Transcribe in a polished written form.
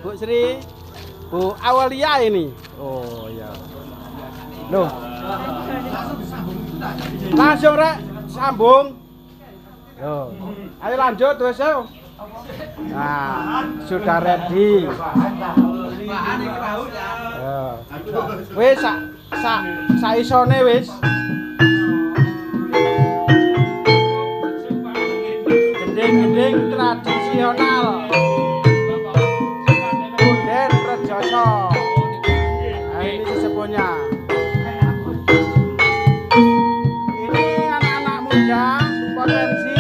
Bu Sri, Bu Awalia ini. Oh ya. Loh. Langsung rek sambung. Loh. Ayo lanjut wes yo. Nah, sudah ready. Wis sak isone wis. Gending-gending tradisional. Bunden Rejoso. Nah, ini sesepuhnya. Ini anak-anak muda potensi